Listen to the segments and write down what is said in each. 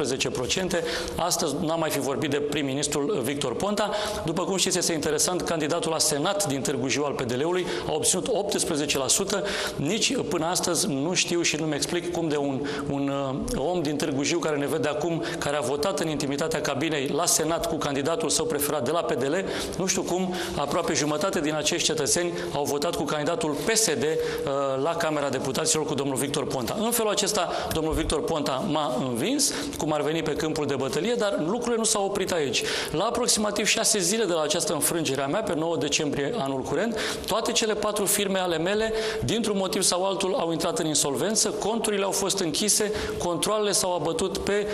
18%. Astăzi n-am mai fi vorbit de prim-ministrul Victor Ponta. După cum știți, este interesant, candidatul la Senat din Târgu Jiu al PDL-ului a obținut 18%. Nici până astăzi nu știu și nu-mi explic cum de un om din Târgu Jiu care ne vede acum, care a votat în intimitatea cabinei la Senat cu candidatul său preferat de la PDL, nu știu cum aproape jumătate din acești cetățeni au votat cu candidatul PSD la Camera Deputaților cu domnul Victor Ponta. În felul acesta, domnul Victor Ponta m-a învins, cum ar veni pe câmpul de bătălie, dar lucrurile nu s-au oprit aici. La aproximativ 6 zile de la această înfrângere a mea, pe 9 decembrie anul curent, toate cele 4 firme ale mele, dintr-un motiv sau altul, au intrat în insolvență, conturile au fost închise, controalele s-au abătut pe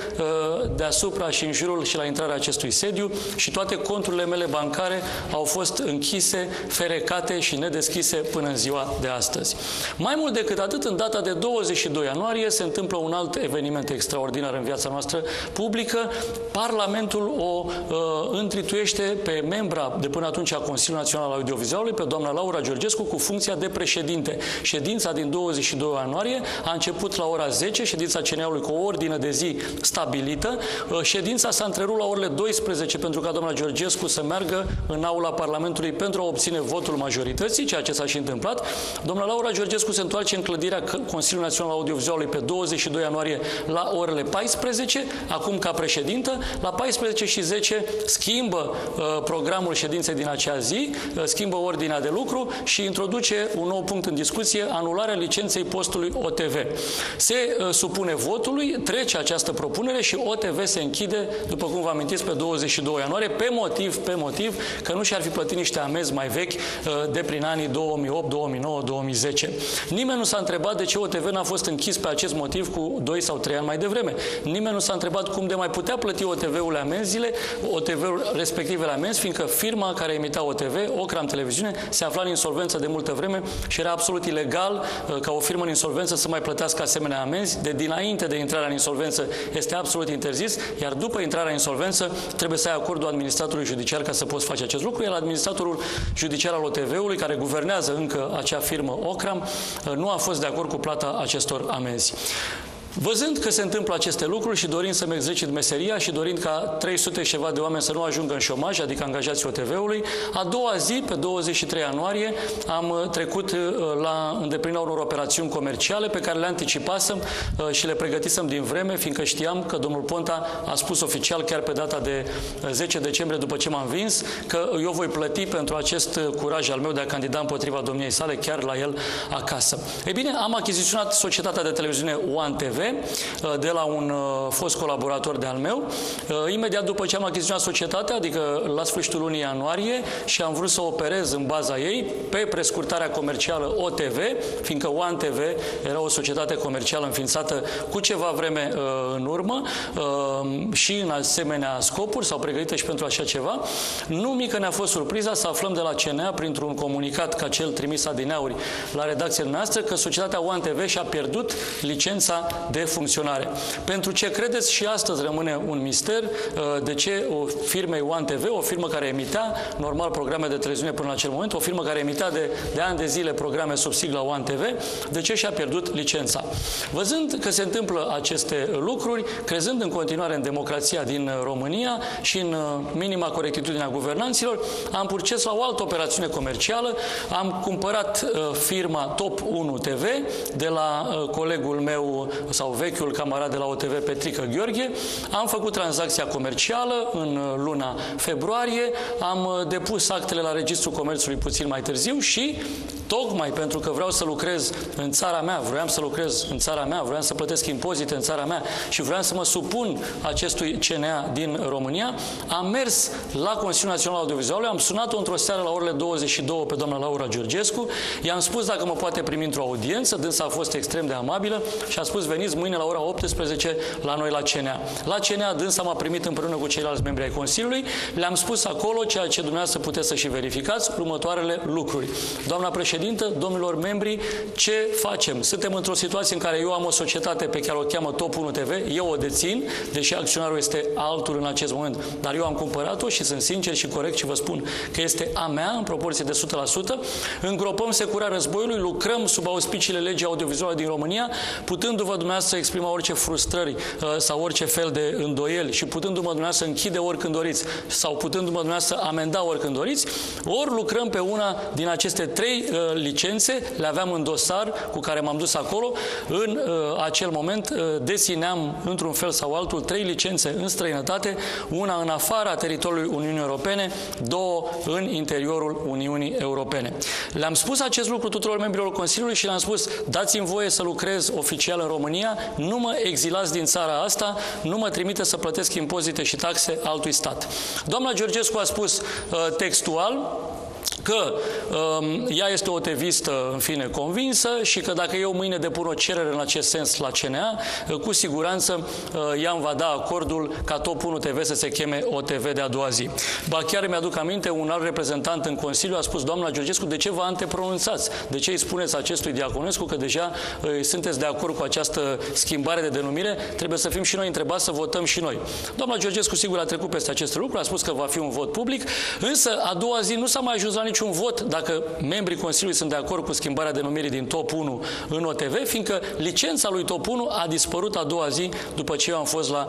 deasupra și în jurul și la intrarea acestui sediu și toate conturile mele bancare au fost închise, ferecate și nedeschise până în ziua de astăzi. Mai mult decât atât, în data de 22 ianuarie se întâmplă un alt eveniment extraordinar în viața noastră publică. Parlamentul o întrituiește pe membra de până atunci a Consiliului Național al Audiovizualului, pe doamna Laura Georgescu, cu funcția de președinte. Ședința din 22 ianuarie a început la ora 10, ședința CNA-ului cu o ordine de zi stabilită. Ședința s-a întrerupt la orele 12 pentru ca doamna Georgescu să meargă în aula Parlamentului pentru a obține votul majorității, ceea ce s-a și întâmplat. Doamna Laura Georgescu se întoarce în clădirea Consiliului Național al Audiovizualului pe 22 ianuarie la orele 14, acum ca președintă. La 14:10 schimbă programul ședinței din acea zi, schimbă ordinea de lucru și introduce un nou punct în discuție, anularea licenței postului OTV. Se supune votului, trece această propunere și OTV se închide, după cum vă amintiți, pe 22 ianuarie, pe motiv că nu și-ar fi plătit niște amenzi mai vechi de prin anii 2008, 2009, 2010. Nimeni nu s-a întrebat de ce OTV n-a fost închis pe acest motiv cu 2 sau 3 ani mai devreme. Nimeni nu s-a întrebat cum de mai putea plăti OTV-ul amenziile, OTV-ul respectivele amenzi, fiindcă firma care emita OTV, Ocram Televiziune, se afla în insolvență de multă vreme și era absolut ilegal ca o firmă în insolvență să mai plătească asemenea amenzi. De dinainte de intrarea în insolvență este absolut interzis, iar după intrarea în insolvență trebuie să ai acordul administratorului judiciar ca să poți face acest lucru, iar administratorul judiciar al OTV-ului, care guvernează încă acea firmă Ocram, nu a fost de acord cu plata acestor amenzi. Văzând că se întâmplă aceste lucruri și dorind să-mi exercit meseria și dorind ca 300 și ceva de oameni să nu ajungă în șomaj, adică angajații OTV-ului, a doua zi, pe 23 ianuarie, am trecut la îndeplinirea unor operațiuni comerciale pe care le anticipasem și le pregătisem din vreme, fiindcă știam că domnul Ponta a spus oficial chiar pe data de 10 decembrie, după ce m-am învins, că eu voi plăti pentru acest curaj al meu de a candida împotriva domniei sale chiar la el acasă. Ei bine, am achiziționat societatea de televiziune One TV de la un fost colaborator de-al meu. Imediat după ce am achiziționat societatea, adică la sfârșitul lunii ianuarie, și am vrut să operez în baza ei pe prescurtarea comercială OTV, fiindcă One TV era o societate comercială înființată cu ceva vreme în urmă și în asemenea scopuri, sau pregătită și pentru așa ceva. Nu mică ne-a fost surpriza să aflăm de la CNA, printr-un comunicat ca cel trimis adineauri la redacția noastră, că societatea One TV și-a pierdut licența de funcționare. Pentru ce credeți, și astăzi rămâne un mister de ce o firmei One TV, o firmă care emitea normal programe de televiziune până la acel moment, o firmă care emitea de ani de zile programe sub sigla One TV, de ce și-a pierdut licența. Văzând că se întâmplă aceste lucruri, crezând în continuare în democrația din România și în minima corectitudine a guvernanților, am purces la o altă operațiune comercială, am cumpărat firma Top 1 TV de la colegul meu sau vechiul camarad de la OTV, Petrică Gheorghe. Am făcut tranzacția comercială în luna februarie, am depus actele la Registrul Comerțului puțin mai târziu și, tocmai pentru că vreau să lucrez în țara mea, vroiam să lucrez în țara mea, vroiam să plătesc impozite în țara mea și vroiam să mă supun acestui CNA din România, am mers la Consiliul Național al Audiovizualului, am sunat-o într-o seară la orele 22 pe doamna Laura Georgescu, i-am spus dacă mă poate primi într-o audiență, dânsa a fost extrem de amabilă și a spus veniți mâine la ora 18 la noi la CNA. La CNA dânsa m-a primit împreună cu ceilalți membri ai Consiliului, le-am spus acolo ceea ce dumneavoastră puteți să și verificați, următoarele lucruri. Doamna președinte, președintă, domnilor membri, ce facem? Suntem într-o situație în care eu am o societate pe care o cheamă Top 1 TV, eu o dețin, deși acționarul este altul în acest moment, dar eu am cumpărat-o și sunt sincer și corect și vă spun că este a mea în proporție de 100%. Îngropăm securea războiului, lucrăm sub auspiciile legii audiovizuale din România, putându-vă dumneavoastră exprima orice frustrări sau orice fel de îndoieli și putându-mă dumneavoastră închide oricând doriți sau putându-mă dumneavoastră amenda oricând doriți, ori lucrăm pe una din aceste 3 licențe, le aveam în dosar cu care m-am dus acolo, în acel moment dețineam într-un fel sau altul 3 licențe în străinătate, una în afara teritoriului Uniunii Europene, 2 în interiorul Uniunii Europene. Le-am spus acest lucru tuturor membrilor Consiliului și le-am spus, dați-mi voie să lucrez oficial în România, nu mă exilați din țara asta, nu mă trimite să plătesc impozite și taxe altui stat. Doamna Georgescu a spus textual că ea este o tevistă, în fine, convinsă și că dacă eu mâine depun o cerere în acest sens la CNA, cu siguranță ea îmi va da acordul ca Top 1 TV să se cheme OTV de a doua zi. Ba chiar mi-aduc aminte, un alt reprezentant în Consiliu a spus, doamna Georgescu, de ce vă antepronunțați? De ce îi spuneți acestui Diaconescu că deja sunteți de acord cu această schimbare de denumire? Trebuie să fim și noi întrebați să votăm și noi. Doamna Georgescu sigur a trecut peste aceste lucruri, a spus că va fi un vot public, însă a doua zi nu s-a mai ajuns la niciun vot dacă membrii Consiliului sunt de acord cu schimbarea denumirii din Top 1 în OTV, fiindcă licența lui Top 1 a dispărut a doua zi după ce eu am fost la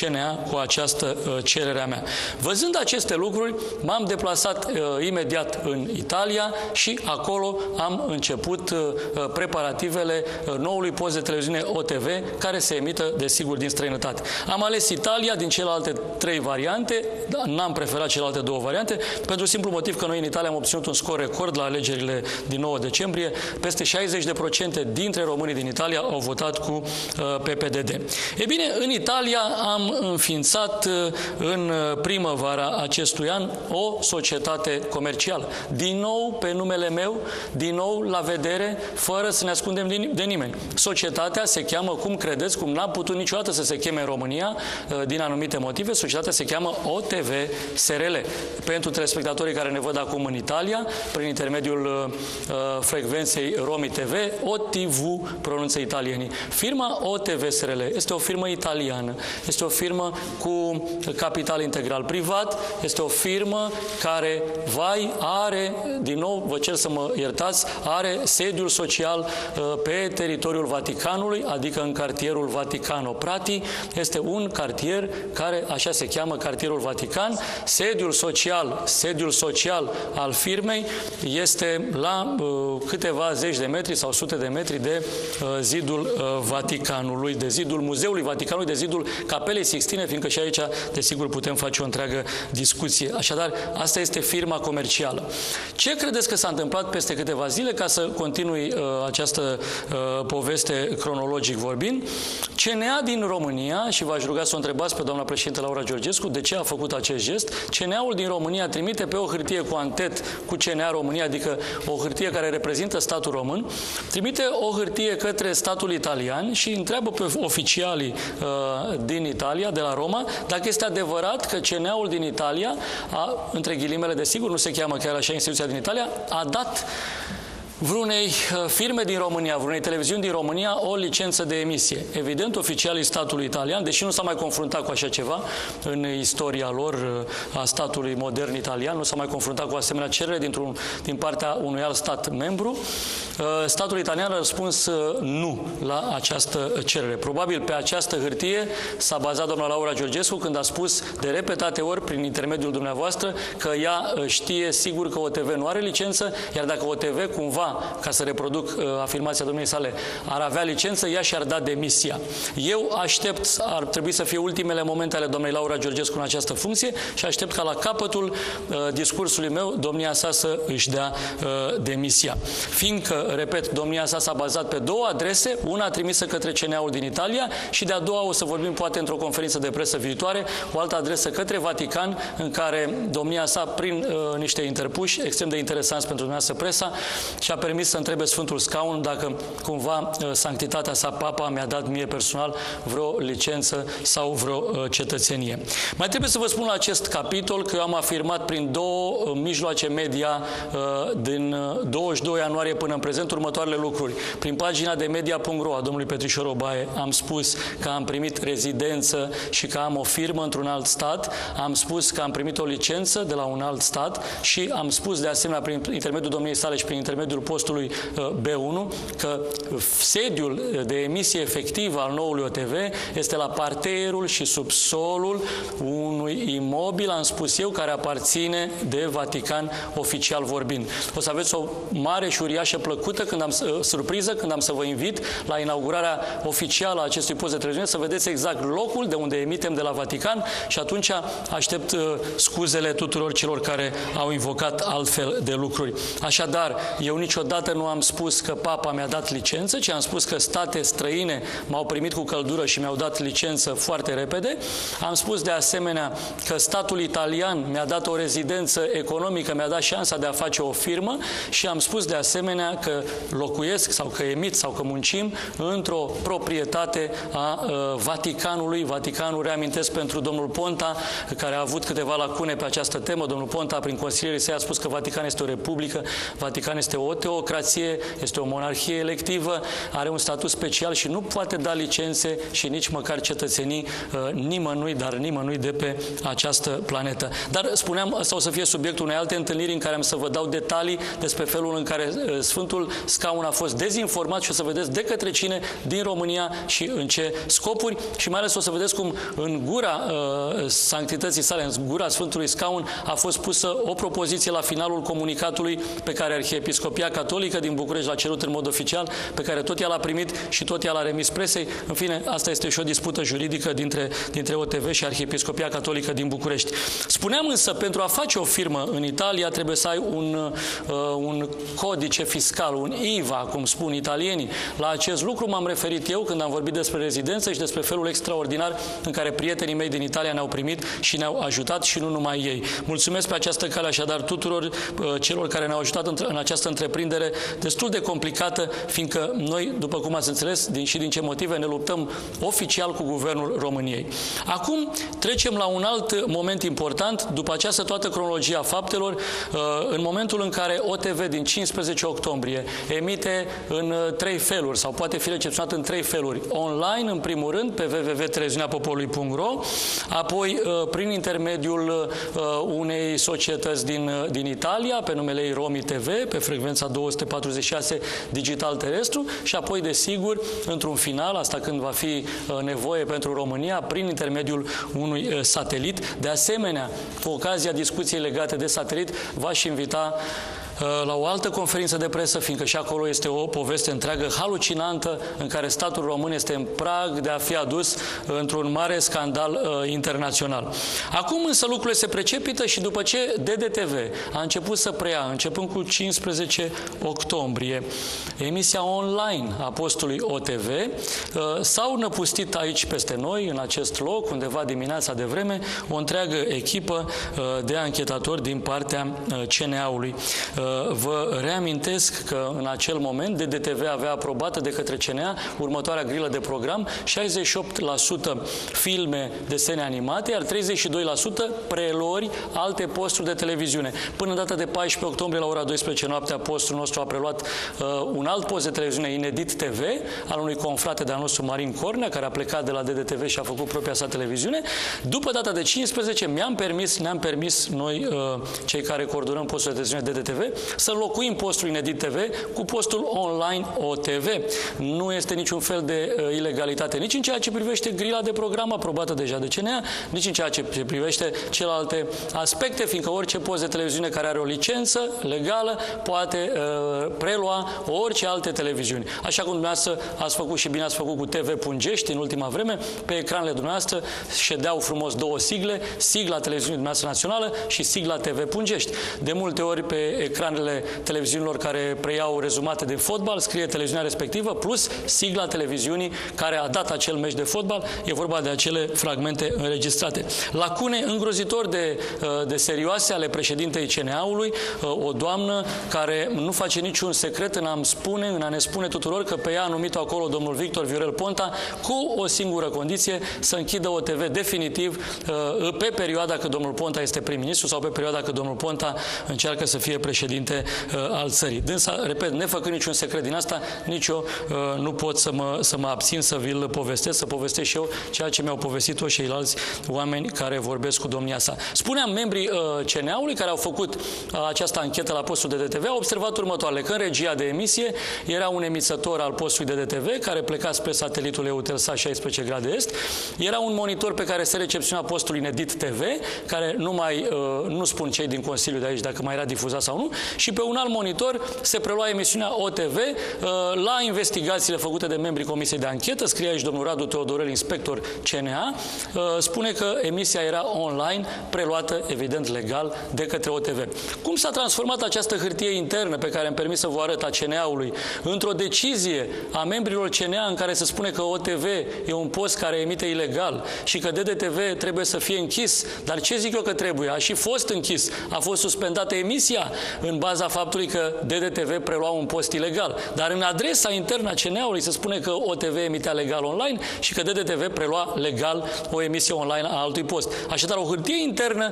CNA cu această cerere a mea. Văzând aceste lucruri, m-am deplasat imediat în Italia și acolo am început preparativele noului post de televiziune OTV, care se emită, desigur, din străinătate. Am ales Italia din celelalte 3 variante, dar n-am preferat celelalte 2 variante, pentru simplu motiv că noi în Italia am obținut un scor record la alegerile din 9 decembrie. Peste 60% dintre românii din Italia au votat cu PPDD. E bine, în Italia am înființat în primăvara acestui an o societate comercială. Din nou pe numele meu, din nou la vedere, fără să ne ascundem de nimeni. Societatea se cheamă, cum credeți, cum n-a putut niciodată să se cheme în România, din anumite motive, societatea se cheamă OTV SRL. Pentru telespectatorii care ne văd acum în Italia, prin intermediul frecvenței Romi TV, OTV pronunță italienii. Firma OTV SRL este o firmă italiană, este o firmă cu capital integral privat, este o firmă care are, din nou vă cer să mă iertați, are sediul social pe teritoriul Vaticanului, adică în cartierul Vaticano Prati. Este un cartier care, așa se cheamă, cartierul Vatican. Sediul social al firmei este la câteva zeci de metri sau sute de metri de zidul Vaticanului, de zidul Muzeului Vaticanului, de zidul Capelei Sixtine, fiindcă și aici, desigur, putem face o întreagă discuție. Așadar, asta este firma comercială. Ce credeți că s-a întâmplat peste câteva zile, ca să continui această poveste cronologic vorbind? CNA din România, și v-aș ruga să o întrebați pe doamna președintă Laura Georgescu de ce a făcut acest gest, CNA-ul din România trimite pe o hârtie cu antet cu CNA România, adică o hârtie care reprezintă statul român, trimite o hârtie către statul italian și întreabă pe oficialii din Italia, de la Roma, dacă este adevărat că CNA-ul din Italia, între ghilimele, desigur, nu se cheamă chiar așa instituția din Italia, a dat vreunei firme din România, vreunei televiziuni din România, o licență de emisie. Evident, oficialii statului italian, deși nu s-a mai confruntat cu așa ceva în istoria lor a statului modern italian, nu s-a mai confruntat cu asemenea cerere din partea unui alt stat membru, statul italian a răspuns nu la această cerere. Probabil pe această hârtie s-a bazat doamna Laura Georgescu când a spus de repetate ori, prin intermediul dumneavoastră, că ea știe sigur că OTV nu are licență, iar dacă OTV cumva, ca să reproduc afirmația domniei sale, ar avea licență, ea și-ar da demisia. Eu aștept, ar trebui să fie ultimele momente ale doamnei Laura Georgescu în această funcție și aștept ca la capătul discursului meu domnia sa să își dea demisia. Fiindcă, repet, domnia sa s-a bazat pe 2 adrese, una trimisă către CNA-ul din Italia și de-a doua o să vorbim poate într-o conferință de presă viitoare, o altă adresă către Vatican, în care domnia sa, prin niște interpuși extrem de interesanți pentru dumneavoastră presa, și-a permis să întrebe Sfântul Scaun dacă cumva sanctitatea sa, Papa, mi-a dat mie personal vreo licență sau vreo cetățenie. Mai trebuie să vă spun la acest capitol că eu am afirmat prin două mijloace media din 22 ianuarie până în prezent următoarele lucruri. Prin pagina de media.ro a domnului Petrișor Obaie am spus că am primit rezidență și că am o firmă într-un alt stat, am spus că am primit o licență de la un alt stat și am spus de asemenea prin intermediul domniei sale și prin intermediul postului B1 că sediul de emisie efectivă al noului OTV este la parterul și subsolul unui imobil, am spus eu, care aparține de Vatican, oficial vorbind. O să aveți o mare și uriașă surpriză când am să vă invit la inaugurarea oficială a acestui post de televiziune să vedeți exact locul de unde emitem de la Vatican și atunci aștept scuzele tuturor celor care au invocat altfel de lucruri. Așadar, eu niciodată nu am spus că Papa mi-a dat licență, ci am spus că state străine m-au primit cu căldură și mi-au dat licență foarte repede. Am spus de asemenea că statul italian mi-a dat o rezidență economică, mi-a dat șansa de a face o firmă și am spus de asemenea că locuiesc sau că emit sau că muncim într-o proprietate a Vaticanului. Vaticanul, reamintesc pentru domnul Ponta, care a avut câteva lacune pe această temă. Domnul Ponta, prin consilierii săi, a spus că Vatican este o republică, Vatican este o teocrație, este o monarhie electivă, are un statut special și nu poate da licențe și nici măcar cetățenii nimănui, dar nimănui de pe această planetă. Dar spuneam, asta o să fie subiectul unei alte întâlniri în care am să vă dau detalii despre felul în care Sfântul Scaun a fost dezinformat și o să vedeți de către cine din România și în ce scopuri și mai ales o să vedeți cum în gura sanctității sale, în gura Sfântului Scaun a fost pusă o propoziție la finalul comunicatului pe care Arhiepiscopia Catolică din București l-a cerut în mod oficial, pe care tot ea l-a primit și tot ea l-a remis presei. În fine, asta este și o dispută juridică dintre OTV și Arhiepiscopia Catolică din București. Spuneam însă, pentru a face o firmă în Italia trebuie să ai un codice fiscal, un IVA, cum spun italienii. La acest lucru m-am referit eu când am vorbit despre rezidență și despre felul extraordinar în care prietenii mei din Italia ne-au primit și ne-au ajutat și nu numai ei. Mulțumesc pe această cale așadar tuturor celor care ne-au ajutat în această întreprindere destul de complicată, fiindcă noi, după cum ați înțeles, din ce motive, ne luptăm oficial cu Guvernul României. Acum trecem la un alt moment important, după această toată cronologie a faptelor, în momentul în care OTV din 15 octombrie emite în 3 feluri, sau poate fi recepționat în 3 feluri. Online, în primul rând, pe www.televiziunea-poporului.ro, apoi prin intermediul unei societăți din Italia, pe numele ei Romi TV, pe frecvența 246 digital terestru și apoi, desigur, într-un final, asta când va fi nevoie pentru România, prin intermediul unui satelit. De asemenea, cu ocazia discuției legate de satelit, v-aș invita la o altă conferință de presă, fiindcă și acolo este o poveste întreagă, halucinantă, în care statul român este în prag de a fi adus într-un mare scandal internațional. Acum însă lucrurile se precepită și după ce DDTV a început să preia, începând cu 15 octombrie, emisia online a postului OTV, s-au năpustit aici peste noi, în acest loc, undeva dimineața de vreme, o întreagă echipă de anchetatori din partea CNA-ului. Vă reamintesc că în acel moment DDTV avea aprobată de către CNA următoarea grilă de program, 68% filme, desene animate, iar 32% prelori alte posturi de televiziune. Până în data de 14 octombrie la ora 12 noaptea, postul nostru a preluat un alt post de televiziune, Inedit TV, al unui confrate de-al nostru, Marin Cornea, care a plecat de la DDTV și a făcut propria sa televiziune. După data de 15, ne-am permis noi, cei care coordonăm postul de televiziune DDTV, să înlocuim postul Inedit TV cu postul online OTV. Nu este niciun fel de ilegalitate nici în ceea ce privește grila de program aprobată deja de CNA, nici în ceea ce privește celelalte aspecte, fiindcă orice post de televiziune care are o licență legală poate prelua orice alte televiziuni. Așa cum dumneavoastră ați făcut și bine ați făcut cu TV Pungești în ultima vreme, pe ecranele dumneavoastră ședeau frumos două sigle, sigla televiziunii dumneavoastră națională și sigla TV Pungești. De multe ori pe ecran ecranele televiziunilor care preiau rezumate de fotbal, scrie televiziunea respectivă, plus sigla televiziunii care a dat acel meci de fotbal. E vorba de acele fragmente înregistrate. Lacune îngrozitor de serioase ale președintei CNA-ului, o doamnă care nu face niciun secret în a ne spune tuturor că pe ea a numit acolo domnul Victor Viorel Ponta cu o singură condiție, să închidă OTV definitiv pe perioada că domnul Ponta este prim-ministru sau pe perioada că domnul Ponta încearcă să fie președinte al țării. Dânsa, repet, nefăcând niciun secret din asta, nici eu nu pot să mă abțin să vi-l povestesc, să povestesc și eu ceea ce mi-au povestit-o ceilalți oameni care vorbesc cu domnia sa. Spuneam, membrii CNA-ului care au făcut această anchetă la postul de DTV au observat următoarele, că în regia de emisie era un emițător al postului de DTV care pleca spre satelitul Eutelsat 16 grade est, era un monitor pe care se recepționa postul Inedit TV, care nu spun cei din Consiliul de aici dacă mai era difuzat sau nu, și pe un alt monitor se prelua emisiunea OTV la investigațiile făcute de membrii Comisiei de Anchetă. Scrie aici domnul Radu Teodorel, inspector CNA, spune că emisia era online, preluată, evident, legal de către OTV. Cum s-a transformat această hârtie internă pe care îmi permit să vă arăt a CNA-ului într-o decizie a membrilor CNA în care se spune că OTV e un post care emite ilegal și că DDTV trebuie să fie închis, dar ce zic eu că trebuie? A și fost închis. A fost suspendată emisia în baza faptului că DDTV prelua un post ilegal. Dar în adresa internă a CNA-ului se spune că OTV emitea legal online și că DDTV prelua legal o emisie online a altui post. Așadar, o hârtie internă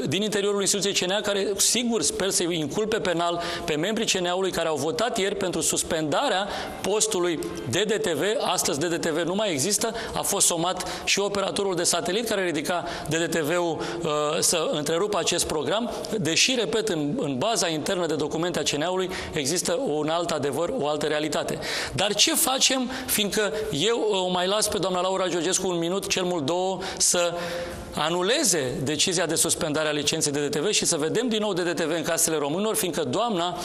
din interiorul instituției CNA care, sigur, sper să-i inculpe penal pe membrii CNA-ului care au votat ieri pentru suspendarea postului DDTV. Astăzi DDTV nu mai există. A fost somat și operatorul de satelit care ridica DDTV-ul să întrerupă acest program, deși, repet, în baza internă de documente a CNA-ului există un alt adevăr, o altă realitate. Dar ce facem, fiindcă eu o mai las pe doamna Laura Georgescu un minut, cel mult două, să anuleze decizia de suspendare a licenței DDTV și să vedem din nou DDTV în casele românilor, fiindcă doamna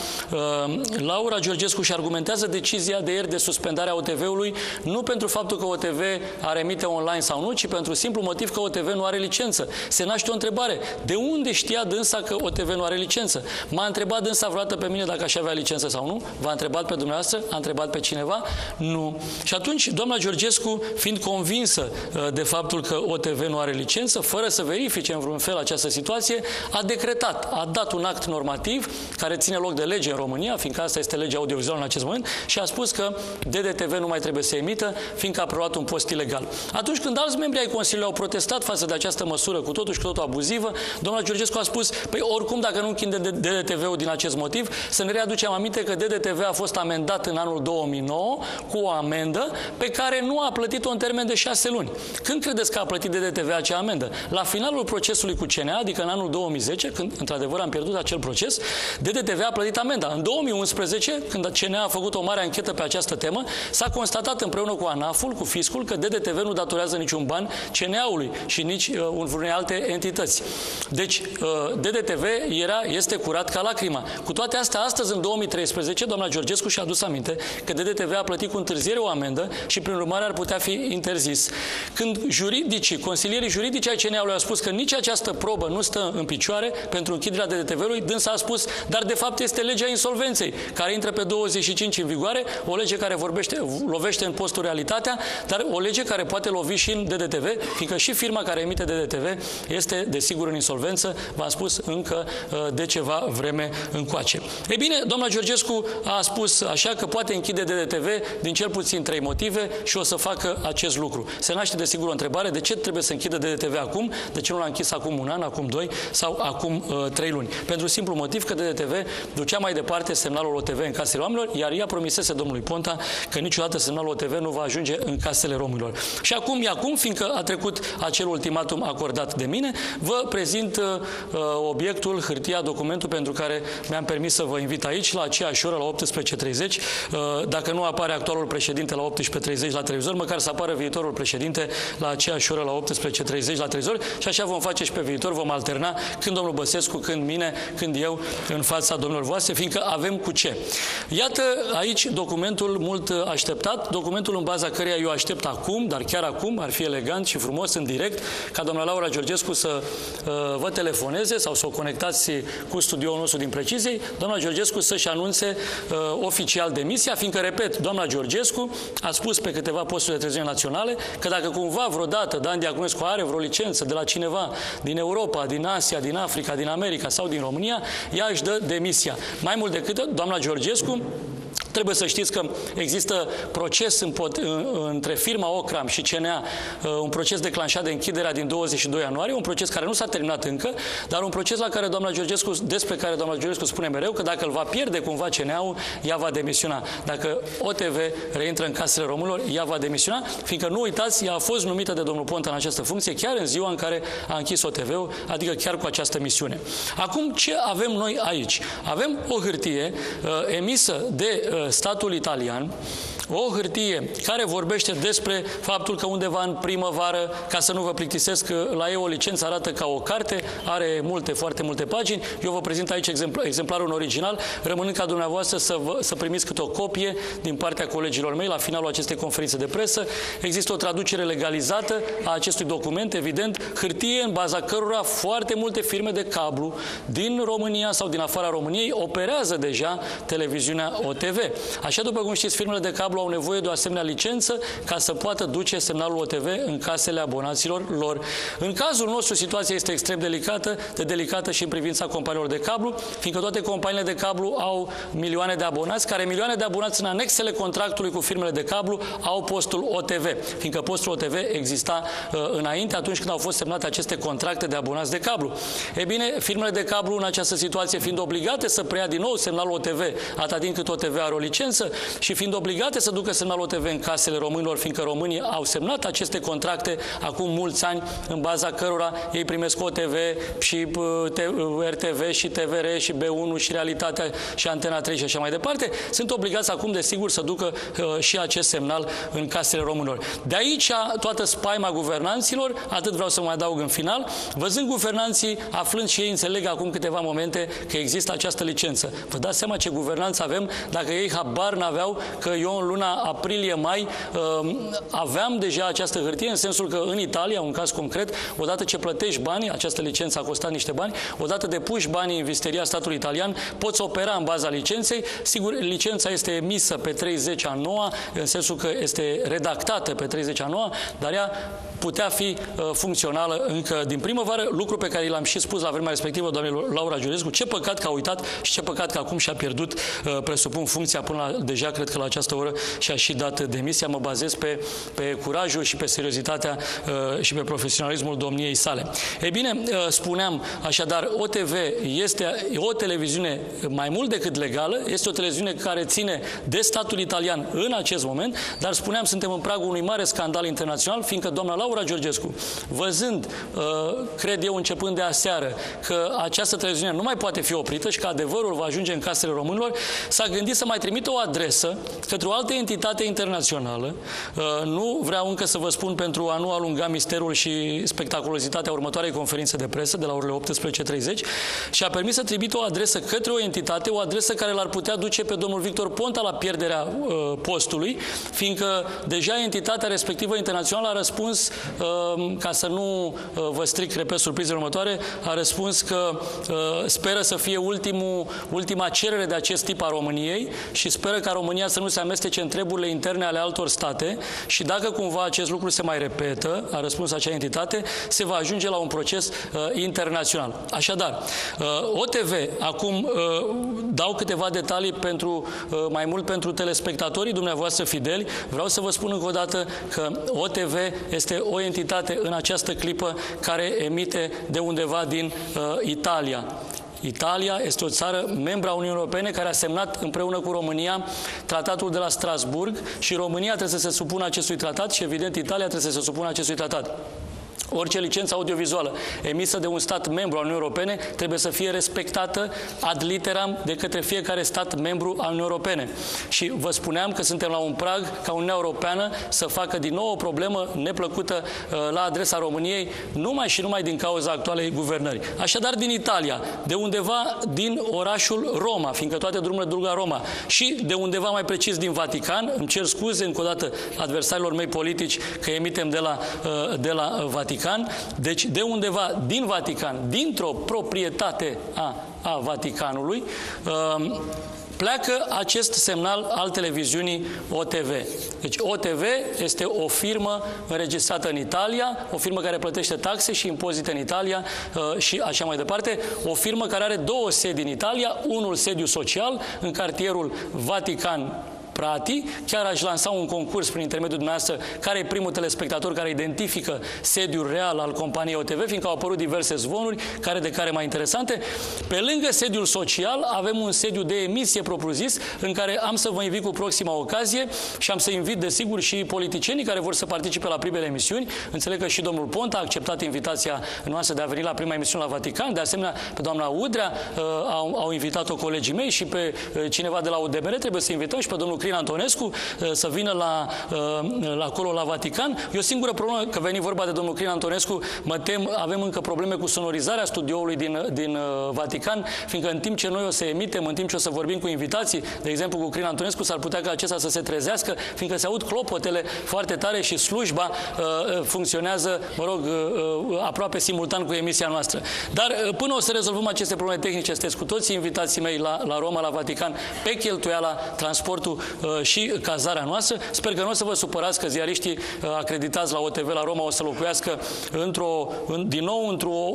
Laura Georgescu și argumentează decizia de ieri de suspendare a OTV-ului nu pentru faptul că OTV ar emite online sau nu, ci pentru simplu motiv că OTV nu are licență. Se naște o întrebare. De unde știa dânsa că OTV nu are licență? M-a întrebat dânsa vreodată pe mine dacă aș avea licență sau nu? V-a întrebat pe dumneavoastră? A întrebat pe cineva? Nu. Și atunci, doamna Georgescu, fiind convinsă de faptul că OTV nu are licență, fără să verifice în vreun fel această situație, a decretat, a dat un act normativ care ține loc de lege în România, fiindcă asta este legea audiovizuală în acest moment, și a spus că DDTV nu mai trebuie să emită, fiindcă a preluat un post ilegal. Atunci când alți membri ai Consiliului au protestat față de această măsură cu totul și cu totul abuzivă, doamna Georgescu a spus, păi oricum dacă nu închide DDTV-ul din acest motiv, să ne readucem aminte că DDTV a fost amendat în anul 2009 cu o amendă pe care nu a plătit-o în termen de 6 luni. Când credeți că a plătit DDTV acea amendă? La finalul procesului cu CNA, adică în anul 2010, când într-adevăr am pierdut acel proces, DDTV a plătit amenda. În 2011, când CNA a făcut o mare anchetă pe această temă, s-a constatat împreună cu ANAF-ul, cu fiscul, că DDTV nu datorează niciun ban CNA-ului și nici unei alte entități. Deci, DDTV este curat ca lacrima. Cu toate astea, astăzi, în 2013, doamna Georgescu și-a adus aminte că DDTV a plătit cu întârziere o amendă și, prin urmare, ar putea fi interzis. Când consilierii juridici ai CNA-ului au spus că nici această probă nu stă în picioare pentru închiderea DDTV-ului, dânsa a spus, dar de fapt este legea insolvenței, care intră pe 25 în vigoare, o lege care lovește în postul Realitatea, dar o lege care poate lovi și în DDTV, fiindcă și firma care emite DDTV este, desigur, în insolvență, v-am spus, încă de ceva vreme încoace. Ei bine, doamna Georgescu a spus așa că poate închide DDTV din cel puțin 3 motive și o să facă acest lucru. Se naște, desigur, o întrebare, de ce trebuie să închidă DDTV acum? De ce nu l-a închis acum un an, acum 2 sau acum 3 luni? Pentru simplu motiv că DDTV ducea mai departe semnalul OTV în casele oamenilor, iar ea promisese domnului Ponta că niciodată semnalul OTV nu va ajunge în casele romilor. Și acum, fiindcă a trecut acel ultimatum acordat de mine, vă prezint obiectul, hârtia, documentul pentru care mi-am permis să vă invit aici, la aceeași oră, la 18:30. Dacă nu apare actualul președinte la 18:30 la televizor, măcar să apară viitorul președinte la aceeași oră, la 18:30 la televizor, și așa vom face și pe viitor, vom alterna când domnul Băsescu, când mine, când eu, în fața domnilor voastre, fiindcă avem cu ce. Iată aici documentul mult așteptat, documentul în baza căreia eu aștept acum, dar chiar acum, ar fi elegant și frumos în direct, ca doamna Laura Georgescu să vă telefoneze sau să o conectați cu studioul nostru din Preciziei, doamna Georgescu să-și anunțe oficial demisia, fiindcă, repet, doamna Georgescu a spus pe câteva posturi de televiziune naționale că dacă cumva vreodată Dan Diaconescu are vreo licență de la cineva din Europa, din Asia, din Africa, din America sau din România, ea își dă demisia. Mai mult decât doamna Georgescu, trebuie să știți că există proces între firma Ocram și CNA, un proces declanșat de închiderea din 22 ianuarie, un proces care nu s-a terminat încă, dar un proces despre care doamna Georgescu spune mereu că dacă îl va pierde cumva CNA-ul, ea va demisiona. Dacă OTV reintră în casele românilor, ea va demisiona, fiindcă nu uitați, ea a fost numită de domnul Ponta în această funcție chiar în ziua în care a închis OTV-ul, adică chiar cu această misiune. Acum, ce avem noi aici? Avem o hârtie emisă de statul italian, o hârtie care vorbește despre faptul că undeva în primăvară, ca să nu vă plictisesc, la ei o licență arată ca o carte, are foarte multe pagini. Eu vă prezint aici exemplarul în original, rămânând ca dumneavoastră să primiți câte o copie din partea colegilor mei la finalul acestei conferințe de presă. Există o traducere legalizată a acestui document, evident, hârtie în baza cărora foarte multe firme de cablu din România sau din afara României operează deja televiziunea OTV. Așa, după cum știți, firmele de cablu au nevoie de o asemenea licență ca să poată duce semnalul OTV în casele abonaților lor. În cazul nostru, situația este extrem delicată și în privința companiilor de cablu, fiindcă toate companiile de cablu au milioane de abonați, care milioane de abonați în anexele contractului cu firmele de cablu au postul OTV, fiindcă postul OTV exista înainte, atunci când au fost semnate aceste contracte de abonați de cablu. E bine, firmele de cablu în această situație fiind obligate să preia din nou semnalul OTV, atât timp cât OTV are o licență, și fiind obligate să ducă semnalul OTV în casele românilor, fiindcă românii au semnat aceste contracte acum mulți ani, în baza cărora ei primesc OTV și RTV și TVR și B1 și Realitatea și Antena 3 și așa mai departe, sunt obligați acum, desigur, să ducă și acest semnal în casele românilor. De aici toată spaima guvernanților, atât vreau să mai adaug în final, văzând guvernanții, aflând și ei, înțeleg acum câteva momente că există această licență. Vă dați seama ce guvernanți avem dacă ei habar n-aveau că eu în luna aprilie-mai aveam deja această hârtie, în sensul că în Italia, un caz concret, odată ce plătești banii, această licență a costat niște bani, odată depuși banii în visteria statului italian, poți opera în baza licenței. Sigur, licența este emisă pe 30 a 9-a, în sensul că este redactată pe 30 a 9-a, dar ea putea fi funcțională încă din primăvară, lucru pe care l-am și spus la vremea respectivă doamnei Laura Georgescu. Ce păcat că a uitat și ce păcat că acum și-a pierdut, presupun, funcția până la, deja cred că la această oră și-a și dat demisia. Mă bazez pe curajul și pe seriozitatea și pe profesionalismul domniei sale. Ei bine, spuneam, așadar, OTV este o televiziune mai mult decât legală, este o televiziune care ține de statul italian în acest moment, dar spuneam, suntem în pragul unui mare scandal internațional, fiindcă doamna Laura Georgescu, văzând, cred eu, începând de aseară, că această televiziune nu mai poate fi oprită și că adevărul va ajunge în casele românilor, s-a gândit să mai trimită o adresă către o altă entitate internațională. Nu vreau încă să vă spun pentru a nu alunga misterul și spectaculozitatea următoarei conferințe de presă de la orele 18:30 și a permis să trimită o adresă către o entitate, o adresă care l-ar putea duce pe domnul Victor Ponta la pierderea postului, fiindcă deja entitatea respectivă internațională a răspuns, ca să nu vă stric, repet, surprizele următoare, a răspuns că speră să fie ultima cerere de acest tip a României și speră ca România să nu se amestece în treburile interne ale altor state și dacă cumva acest lucru se mai repetă, a răspuns acea entitate, se va ajunge la un proces internațional. Așadar, OTV, acum dau câteva detalii mai mult pentru telespectatorii dumneavoastră fideli. Vreau să vă spun încă o dată că OTV este o entitate în această clipă care emite de undeva din Italia. Italia este o țară membra Uniunii Europene care a semnat împreună cu România tratatul de la Strasburg și România trebuie să se supună acestui tratat și, evident, Italia trebuie să se supună acestui tratat. Orice licență audiovizuală emisă de un stat membru al Uniunii Europene trebuie să fie respectată ad literam de către fiecare stat membru al Uniunii Europene. Și vă spuneam că suntem la un prag ca Uniunea Europeană să facă din nou o problemă neplăcută la adresa României, numai și numai din cauza actualei guvernări. Așadar, din Italia, de undeva din orașul Roma, fiindcă toate drumurile duc la Roma, și de undeva mai precis din Vatican, îmi cer scuze încă o dată adversarilor mei politici că emitem de la Vatican, Vatican, deci de undeva din Vatican, dintr-o proprietate a Vaticanului, pleacă acest semnal al televiziunii OTV. Deci OTV este o firmă înregistrată în Italia, o firmă care plătește taxe și impozite în Italia și așa mai departe. O firmă care are două sedii în Italia, unul sediu social în cartierul Vatican Prati, chiar aș lansa un concurs prin intermediul dumneavoastră care e primul telespectator care identifică sediul real al companiei OTV, fiindcă au apărut diverse zvonuri, de care mai interesante. Pe lângă sediul social avem un sediu de emisie propriu-zis, în care am să vă invit cu proxima ocazie și am să invit, desigur, și politicienii care vor să participe la primele emisiuni. Înțeleg că și domnul Ponta a acceptat invitația noastră de a veni la prima emisiune la Vatican. De asemenea, pe doamna Udrea au invitat-o colegii mei și pe cineva de la UDMR trebuie să invităm și pe domnul Crin Antonescu să vină acolo la Vatican. E o singură problemă, că veni vorba de domnul Crin Antonescu, mă tem, avem încă probleme cu sonorizarea studioului din Vatican, fiindcă în timp ce noi o să emitem, în timp ce o să vorbim cu invitații, de exemplu cu Crin Antonescu, s-ar putea ca acesta să se trezească, fiindcă se aud clopotele foarte tare și slujba funcționează, mă rog, aproape simultan cu emisia noastră. Dar până o să rezolvăm aceste probleme tehnice, sunteți cu toții invitații mei la Roma, la Vatican, pe cheltuiala, transportul și cazarea noastră. Sper că nu o să vă supărați că ziariștii acreditați la OTV la Roma o să locuiască din nou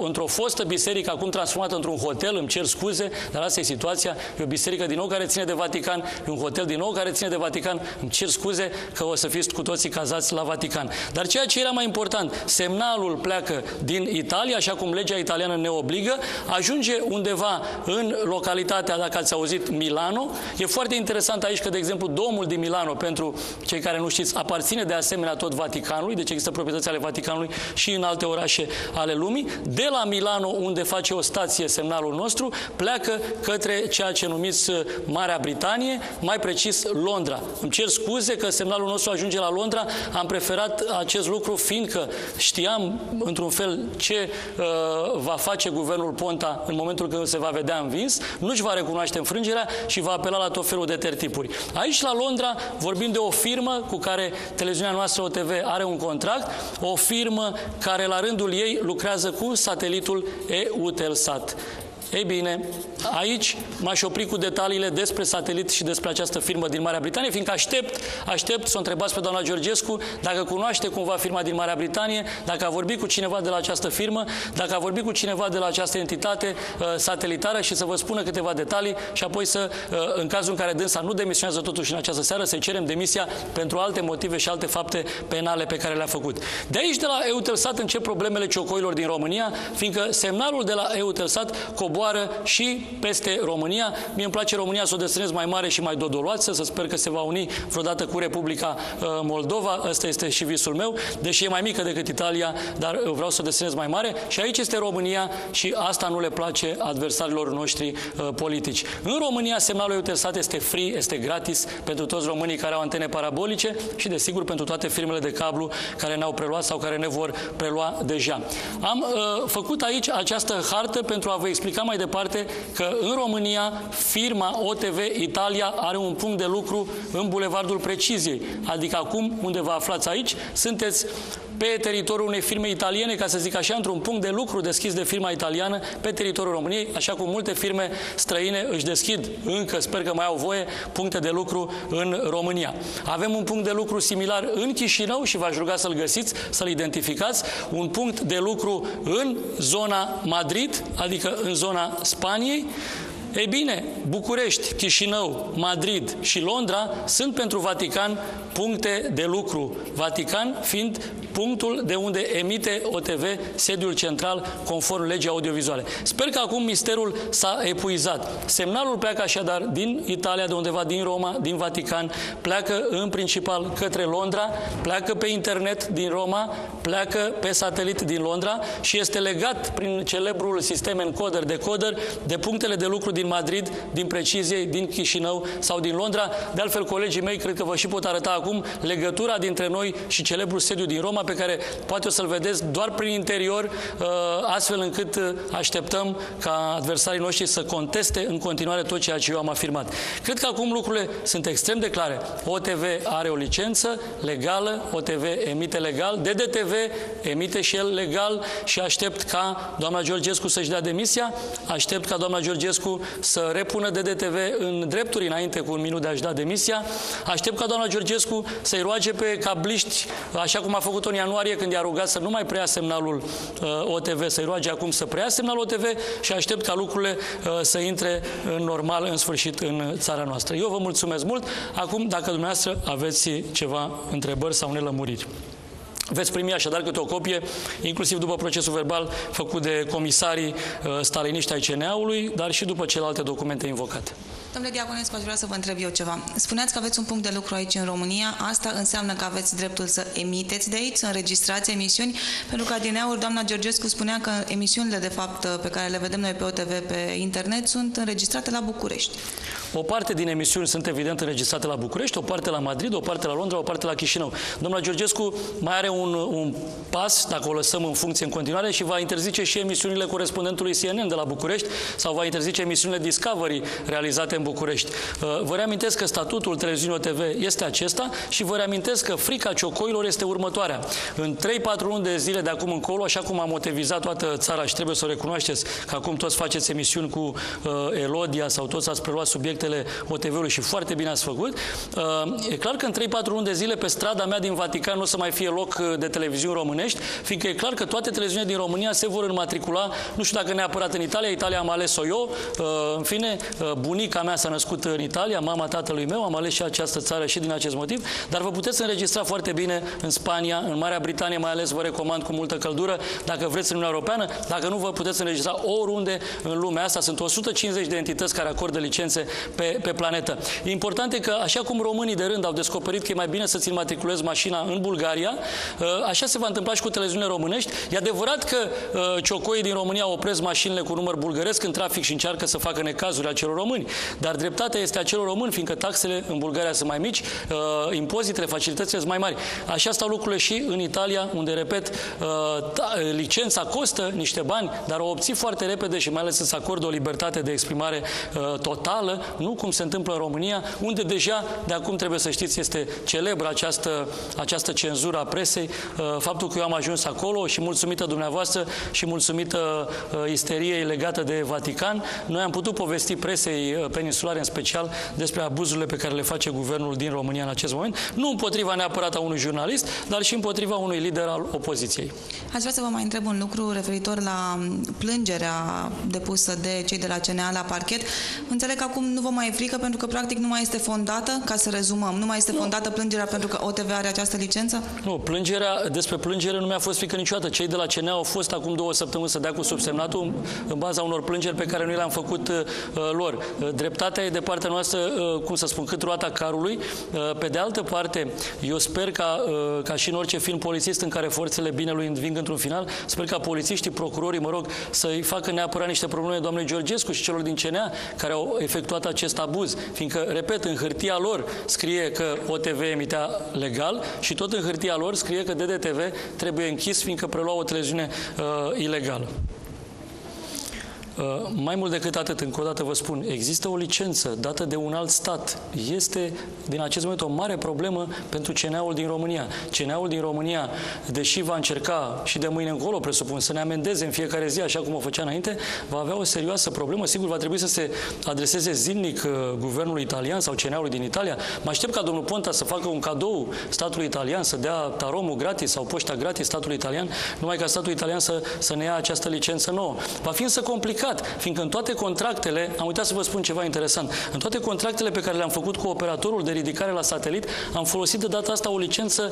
într-o fostă biserică, acum transformată într-un hotel, îmi cer scuze, dar asta e situația. E o biserică din nou care ține de Vatican, e un hotel din nou care ține de Vatican, îmi cer scuze că o să fiți cu toții cazați la Vatican. Dar ceea ce era mai important, semnalul pleacă din Italia, așa cum legea italiană ne obligă, ajunge undeva în localitatea, dacă ați auzit, Milano. E foarte interesant aici că, de exemplu, Domul din Milano, pentru cei care nu știți, aparține de asemenea tot Vaticanului, deci există proprietăți ale Vaticanului și în alte orașe ale lumii. De la Milano, unde face o stație semnalul nostru, pleacă către ceea ce numiți Marea Britanie, mai precis Londra. Îmi cer scuze că semnalul nostru ajunge la Londra, am preferat acest lucru fiindcă știam într-un fel ce va face guvernul Ponta în momentul când se va vedea învins, nu-și va recunoaște înfrângerea și va apela la tot felul de tertipuri. Aici, la Londra, vorbim de o firmă cu care televiziunea noastră OTV are un contract, o firmă care la rândul ei lucrează cu satelitul Eutelsat. Ei bine, aici m-aș opri cu detaliile despre satelit și despre această firmă din Marea Britanie, fiindcă aștept să o întrebați pe doamna Georgescu dacă cunoaște cumva firma din Marea Britanie, dacă a vorbit cu cineva de la această firmă, dacă a vorbit cu cineva de la această entitate satelitară și să vă spună câteva detalii și apoi să, în cazul în care dânsa nu demisionează totuși în această seară, să cerem demisia pentru alte motive și alte fapte penale pe care le-a făcut. De aici, de la Eutelsat, încep problemele ciocoilor din România, fiindcă semnalul de la Eutelsat coboară și peste România. Mie îmi place România să o desenez mai mare și mai dodoloasă, să sper că se va uni vreodată cu Republica Moldova. Ăsta este și visul meu, deși e mai mică decât Italia, dar vreau să o desenez mai mare. Și aici este România și asta nu le place adversarilor noștri politici. În România semnalul Eutelsat este free, este gratis pentru toți românii care au antene parabolice și, desigur, pentru toate firmele de cablu care ne-au preluat sau care ne vor prelua deja. Am făcut aici această hartă pentru a vă explica mai departe că în România firma OTV Italia are un punct de lucru în Bulevardul Preciziei. Adică acum, unde vă aflați aici, sunteți pe teritoriul unei firme italiene, ca să zic așa, într-un punct de lucru deschis de firma italiană pe teritoriul României, așa cum multe firme străine își deschid încă, sper că mai au voie, puncte de lucru în România. Avem un punct de lucru similar în Chișinău și v-aș ruga să-l găsiți, să-l identificați, un punct de lucru în zona Madrid, adică în zona Spaniei. Ei bine, București, Chișinău, Madrid și Londra sunt pentru Vatican puncte de lucru. Vatican fiind punctul de unde emite OTV sediul central conform legii audiovizuale. Sper că acum misterul s-a epuizat. Semnalul pleacă așadar din Italia, de undeva din Roma, din Vatican, pleacă în principal către Londra, pleacă pe internet din Roma, pleacă pe satelit din Londra și este legat prin celebrul sistem encoder-decoder de punctele de lucru din din Madrid, din Precizie, din Chișinău sau din Londra. De altfel, colegii mei cred că vă și pot arăta acum legătura dintre noi și celebrul sediu din Roma, pe care poate o să-l vedeți doar prin interior, astfel încât așteptăm ca adversarii noștri să conteste în continuare tot ceea ce eu am afirmat. Cred că acum lucrurile sunt extrem de clare. OTV are o licență legală, OTV emite legal, DDTV emite și el legal și aștept ca doamna Georgescu să-și dea demisia, aștept ca doamna Georgescu să repună DDTV în drepturi înainte cu un minut de a-și da demisia, aștept ca doamna Georgescu să-i roage pe cabliști, așa cum a făcut-o în ianuarie când i-a rugat să nu mai preia semnalul OTV, să-i roage acum să preia semnalul OTV și aștept ca lucrurile să intre în normal în sfârșit în țara noastră. Eu vă mulțumesc mult. Acum, dacă dumneavoastră aveți ceva întrebări sau nelămuriri. Veți primi așadar câte o copie, inclusiv după procesul verbal făcut de comisarii staliniști ai CNA-ului, dar și după celelalte documente invocate. Domnule Diaconescu, aș vrea să vă întreb eu ceva. Spuneați că aveți un punct de lucru aici în România. Asta înseamnă că aveți dreptul să emiteți de aici, să înregistrați emisiuni? Pentru că adineauri doamna Georgescu spunea că emisiunile, de fapt, pe care le vedem noi pe OTV pe internet, sunt înregistrate la București. O parte din emisiuni sunt evident înregistrate la București, o parte la Madrid, o parte la Londra, o parte la Chișinău. Doamna Georgescu mai are un pas, dacă o lăsăm în funcție în continuare, și va interzice și emisiunile corespondentului CNN de la București sau va interzice emisiunile Discovery realizate în București. Vă reamintesc că statutul televiziunii OTV este acesta și vă reamintesc că frica ciocoilor este următoarea. În 3-4 luni de zile de acum încolo, așa cum am motivizat toată țara și trebuie să o recunoașteți că acum toți faceți emisiuni cu Elodia sau toți ați preluat subiectele OTV-ului și foarte bine ați făcut, e clar că în 3-4 luni de zile pe strada mea din Vatican nu o să mai fie loc de televiziuni românești, fiindcă e clar că toate televiziunile din România se vor înmatricula, nu știu dacă neapărat în Italia, Italia am ales-o eu, în fine, bunica mea s-a născut în Italia, mama tatălui meu, am ales și această țară și din acest motiv, dar vă puteți înregistra foarte bine în Spania, în Marea Britanie, mai ales vă recomand cu multă căldură, dacă vreți în Uniunea Europeană, dacă nu vă puteți înregistra oriunde în lumea asta, sunt 150 de entități care acordă licențe pe planetă. E important că, așa cum românii de rând au descoperit că e mai bine să-ți înmatriculezi mașina în Bulgaria, așa se va întâmpla și cu televiziunile românești. E adevărat că ciocoii din România opresc mașinile cu număr bulgăresc în trafic și încearcă să facă necazuri acelor români, dar dreptatea este a celor români, fiindcă taxele în Bulgaria sunt mai mici, impozitele, facilitățile sunt mai mari. Așa stau lucrurile și în Italia, unde, repet, licența costă niște bani, dar o obții foarte repede și mai ales să-ți acordă o libertate de exprimare totală, nu cum se întâmplă în România, unde deja, de acum trebuie să știți, este celebră această cenzură a presei, faptul că eu am ajuns acolo și mulțumită dumneavoastră și mulțumită isteriei legată de Vatican, noi am putut povesti presei peninsulare în special despre abuzurile pe care le face guvernul din România în acest moment, nu împotriva neapărat a unui jurnalist, dar și împotriva unui lider al opoziției. Aș vrea să vă mai întreb un lucru referitor la plângerea depusă de cei de la CNA la parchet. Înțeleg că acum nu vă mai e frică pentru că practic nu mai este fondată, ca să rezumăm, nu mai este fondată plângerea pentru că OTV are această licență? Nu, despre plângere nu mi-a fost frică niciodată. Cei de la CNA au fost acum 2 săptămâni să dea cu subsemnatul în baza unor plângeri pe care noi le-am făcut lor. Dreptatea e de partea noastră, cum să spun, cât roata carului. Pe de altă parte, eu sper ca și în orice film polițist în care forțele binelui înving într-un final, sper ca polițiștii, procurorii, să-i facă neapărat niște probleme doamnei Georgescu și celor din CNA care au efectuat acest abuz. Fiindcă, repet, în hârtia lor scrie că OTV emitea legal și tot în hârtia lor scrie că DDTV trebuie închis fiindcă prelua o televiziune ilegală. Mai mult decât atât, încă o dată vă spun, există o licență dată de un alt stat. Este, din acest moment, o mare problemă pentru CNA-ul din România. CNA-ul din România, deși va încerca și de mâine încolo, presupun, să ne amendeze în fiecare zi, așa cum o făcea înainte, va avea o serioasă problemă. Sigur, va trebui să se adreseze zilnic guvernului italian sau CNA-ului din Italia. Mă aștept ca domnul Ponta să facă un cadou statului italian, să dea taromul gratis sau poșta gratis statului italian, numai ca statul italian să ne ia această licență nouă. Va fi însă complicat, fiindcă în toate contractele, am uitat să vă spun ceva interesant, în toate contractele pe care le-am făcut cu operatorul de ridicare la satelit, am folosit de data asta o licență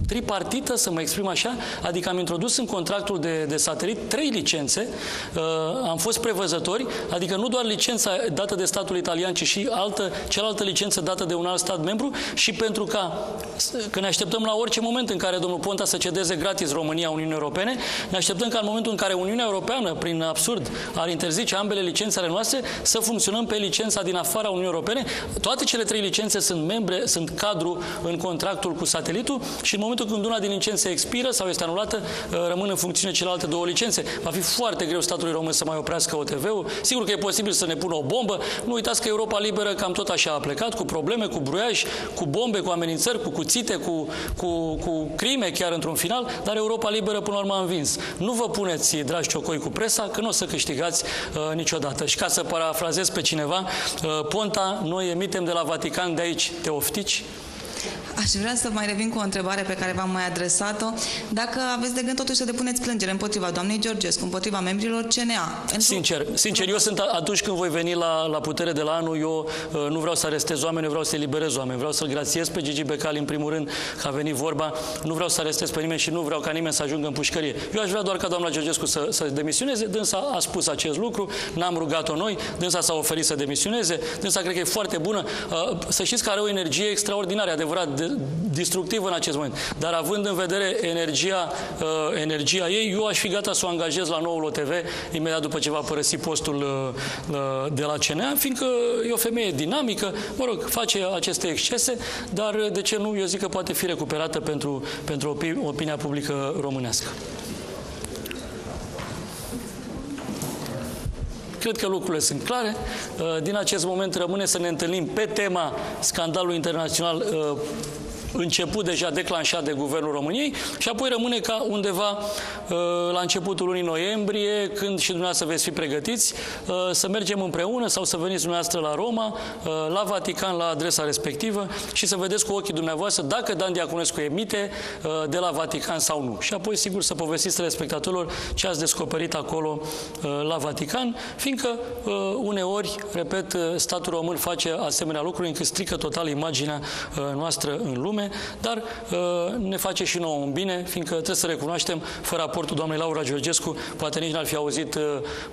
tripartită, să mă exprim așa, adică am introdus în contractul de satelit 3 licențe, am fost prevăzători, adică nu doar licența dată de statul italian, ci și cealaltă licență dată de un alt stat membru și pentru că ne așteptăm la orice moment în care domnul Ponta să cedeze gratis România Uniunii Europene, ne așteptăm ca în momentul în care Uniunea Europeană, prin absurd, ar interzice ambele licențe ale noastre să funcționăm pe licența din afara Uniunii Europene. Toate cele 3 licențe sunt cadru în contractul cu satelitul și în momentul când una din licențe expiră sau este anulată, rămân în funcțiune celelalte 2 licențe. Va fi foarte greu statului român să mai oprească OTV-ul. Sigur că e posibil să ne pună o bombă. Nu uitați că Europa Liberă cam tot așa a plecat, cu probleme, cu bruiaj, cu bombe, cu amenințări, cu cuțite, cu crime chiar într-un final, dar Europa Liberă până la urmă a învins. Nu vă puneți, dragi ciocoi, cu presa, că nu o să câștigați niciodată. Și ca să parafrazez pe cineva, Ponta, noi emitem de la Vatican, de aici te oftici. Aș vrea să mai revin cu o întrebare pe care v-am mai adresat-o. Dacă aveți de gând totuși să depuneți plângere împotriva doamnei Georgescu, împotriva membrilor CNA. Sincer, eu sunt atunci când voi veni la putere de la anul, eu nu vreau să arestez oameni, eu vreau să eliberez oameni. Vreau să-l grațiez pe Gigi Becali, în primul rând, că a venit vorba. Nu vreau să arestez pe nimeni și nu vreau ca nimeni să ajungă în pușcărie. Eu aș vrea doar ca doamna Georgescu să demisioneze. Dânsa a spus acest lucru, n-am rugat-o noi, dânsa s-a oferit să demisioneze, dânsa cred că e foarte bună. Să știți că are o energie extraordinară, adevărat, destructivă în acest moment. Dar având în vedere energia ei, eu aș fi gata să o angajez la noul OTV imediat după ce va părăsi postul de la CNA, fiindcă e o femeie dinamică, mă rog, face aceste excese, dar de ce nu? Eu zic că poate fi recuperată pentru opinia publică românească. Cred că lucrurile sunt clare. Din acest moment rămâne să ne întâlnim pe tema scandalului internațional început deja declanșat de Guvernul României și apoi rămâne ca undeva la începutul lunii noiembrie, când și dumneavoastră veți fi pregătiți, să mergem împreună sau să veniți dumneavoastră la Roma, la Vatican, la adresa respectivă și să vedeți cu ochii dumneavoastră dacă Dan Diaconescu emite de la Vatican sau nu. Și apoi, sigur, să povestiți telespectatorilor ce ați descoperit acolo la Vatican, fiindcă uneori, repet, statul român face asemenea lucruri încât strică total imaginea noastră în lume, dar ne face și nouă un bine, fiindcă trebuie să recunoaștem, fără aportul doamnei Laura Georgescu, poate nici n-ar fi auzit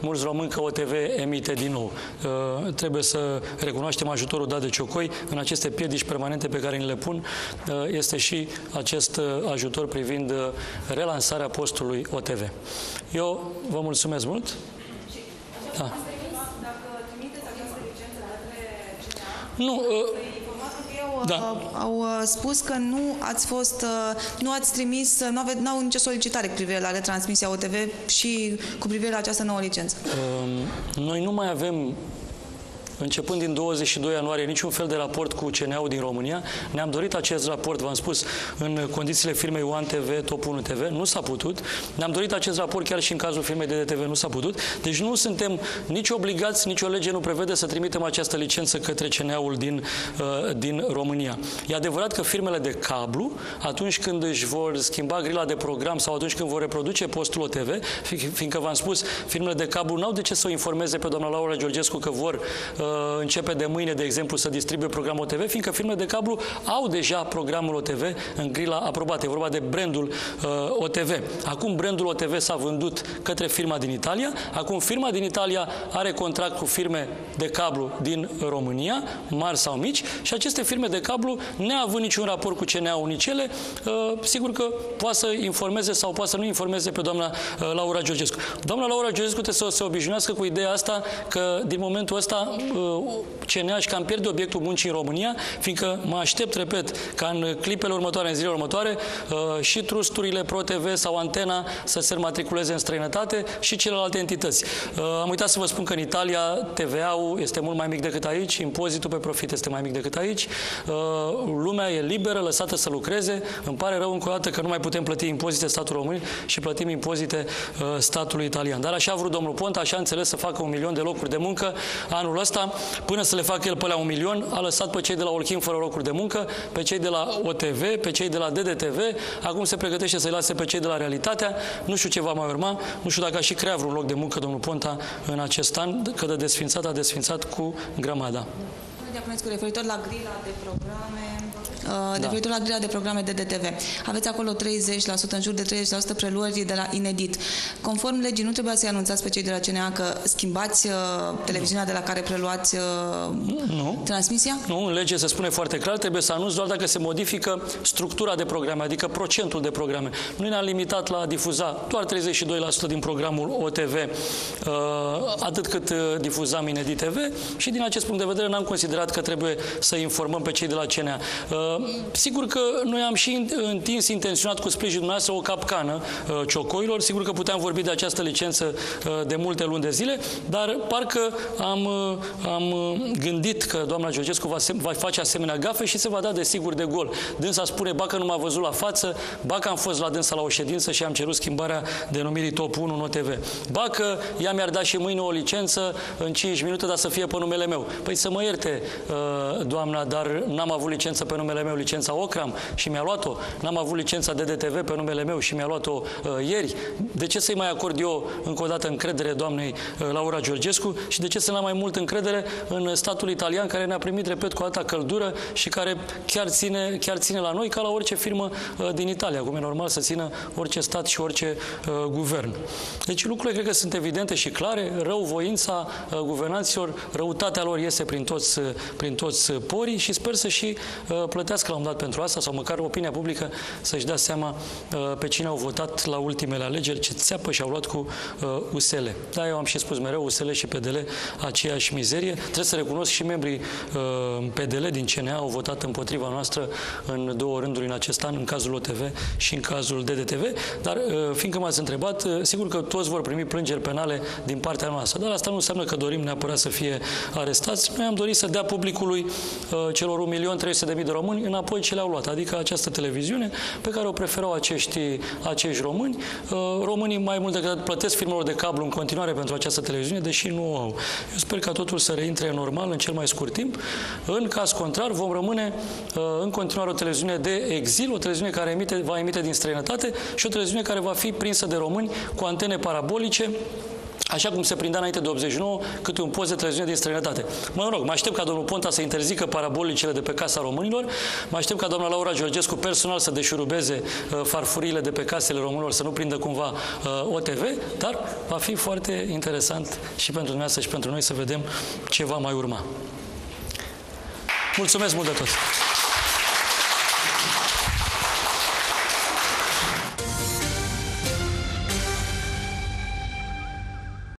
mulți români că OTV emite din nou. Trebuie să recunoaștem ajutorul dat de ciocoi în aceste piedici permanente pe care ni le pun. Este și acest ajutor privind relansarea postului OTV. Eu vă mulțumesc mult. Da. Nu, au spus că nu ați trimis, nu au nicio solicitare cu privire la retransmisia OTV și cu privire la această nouă licență. Noi nu mai avem, începând din 22 ianuarie, niciun fel de raport cu CNA-ul din România. Ne-am dorit acest raport, v-am spus, în condițiile firmei One TV, Top 1 TV, nu s-a putut. Ne-am dorit acest raport chiar și în cazul firmei DDTV, nu s-a putut. Deci nu suntem nici obligați, nici o lege nu prevede să trimitem această licență către CNA-ul din România. E adevărat că firmele de cablu, atunci când își vor schimba grila de program sau atunci când vor reproduce postul OTV, fiindcă v-am spus, firmele de cablu n-au de ce să o informeze pe doamna Laura Georgescu că vor începe de mâine, de exemplu, să distribuie programul OTV, fiindcă firmele de cablu au deja programul OTV în grila aprobată. E vorba de brandul OTV. Acum brandul OTV s-a vândut către firma din Italia. Acum firma din Italia are contract cu firme de cablu din România, mari sau mici, și aceste firme de cablu, neavând niciun raport cu CNA-ul nici ele, sigur că poate să informeze sau poate să nu informeze pe doamna Laura Georgescu. Doamna Laura Georgescu trebuie să se obișnuiască cu ideea asta că din momentul ăsta CNA își cam pierde obiectul muncii în România, fiindcă mă aștept, repet, ca în clipele următoare, în zilele următoare, și trusturile ProTV sau Antena să se matriculeze în străinătate și celelalte entități. Am uitat să vă spun că în Italia TVA-ul este mult mai mic decât aici, impozitul pe profit este mai mic decât aici, lumea e liberă, lăsată să lucreze. Îmi pare rău încă o dată că nu mai putem plăti impozite statul român și plătim impozite statului italian. Dar așa a vrut domnul Ponta, așa a înțeles să facă 1 milion de locuri de muncă anul ăsta. Până să le facă el pe alea 1 milion, a lăsat pe cei de la Olchim fără locuri de muncă, pe cei de la OTV, pe cei de la DDTV, acum se pregătește să-i lase pe cei de la Realitatea. Nu știu ce va mai urma, nu știu dacă a și crea vreun loc de muncă domnul Ponta în acest an, că de desfințat a desfințat cu grămada. Diaconescu, referitor la grila de programe, referitor la grila de programe DDTV. Aveți acolo 30%, în jur de 30% preluări de la inedit. Conform legii, nu trebuia să-i anunțați pe cei de la CNA că schimbați televiziunea de la care preluați transmisia? Nu, în lege se spune foarte clar, trebuie să anunț doar dacă se modifică structura de programe, adică procentul de programe. Noi ne-am limitat la a difuza doar 32% din programul OTV, atât cât difuzam Inedit TV, și din acest punct de vedere n-am considerat că trebuie să informăm pe cei de la CNA. Sigur că noi am și întins intenționat cu sprijinul dumneavoastră o capcană ciocoilor. Sigur că puteam vorbi de această licență de multe luni de zile, dar parcă am gândit că doamna Georgescu va face asemenea gafe și se va da de sigur de gol. Dânsa spune, ba că nu m-a văzut la față, ba că am fost la dânsa la o ședință și am cerut schimbarea denumirii Top 1 în OTV. Ba că ea mi-ar da și mâine o licență în 5 minute, dar să fie pe numele meu. Păi să mă ierte, doamna, dar n-am avut licență pe numele meu, licența Ocram, și mi-a luat-o. N-am avut licența DDTV pe numele meu și mi-a luat-o ieri. De ce să-i mai acord eu încă o dată încredere doamnei Laura Georgescu și de ce să n-am mai mult încredere în statul italian, care ne-a primit, repet, cu atâta căldură și care chiar ține la noi ca la orice firmă din Italia, cum e normal să țină orice stat și orice guvern. Deci lucrurile cred că sunt evidente și clare. Răuvoința guvernanților, răutatea lor iese prin toți porii și sper să și plătească la un dat pentru asta, sau măcar opinia publică să-și dea seama pe cine au votat la ultimele alegeri, ce țeapă și-au luat cu USL. Da, eu am și spus mereu, USL și PDL aceeași mizerie. Trebuie să recunosc și membrii PDL din CNA au votat împotriva noastră în două rânduri în acest an, în cazul OTV și în cazul DDTV, dar fiindcă m-ați întrebat, sigur că toți vor primi plângeri penale din partea noastră, dar asta nu înseamnă că dorim neapărat să fie arestați. Noi am dorit să dea publicului celor 1.300.000 de români înapoi ce le-au luat, adică această televiziune pe care o preferau acești români. Românii mai mult decât plătesc firmelor de cablu în continuare pentru această televiziune, deși nu o au. Eu sper ca totul să reintre normal în cel mai scurt timp. În caz contrar, vom rămâne în continuare o televiziune de exil, o televiziune care va emite din străinătate și o televiziune care va fi prinsă de români cu antene parabolice, așa cum se prindea înainte de 89 câte un post de televiziune din străinătate. Mă rog, mă aștept ca domnul Ponta să interzică parabolicele de pe Casa Românilor, mă aștept ca doamna Laura Georgescu personal să deșurubeze farfuriile de pe casele românilor, să nu prindă cumva OTV, dar va fi foarte interesant și pentru dumneavoastră și pentru noi să vedem ce va mai urma. Mulțumesc mult de tot!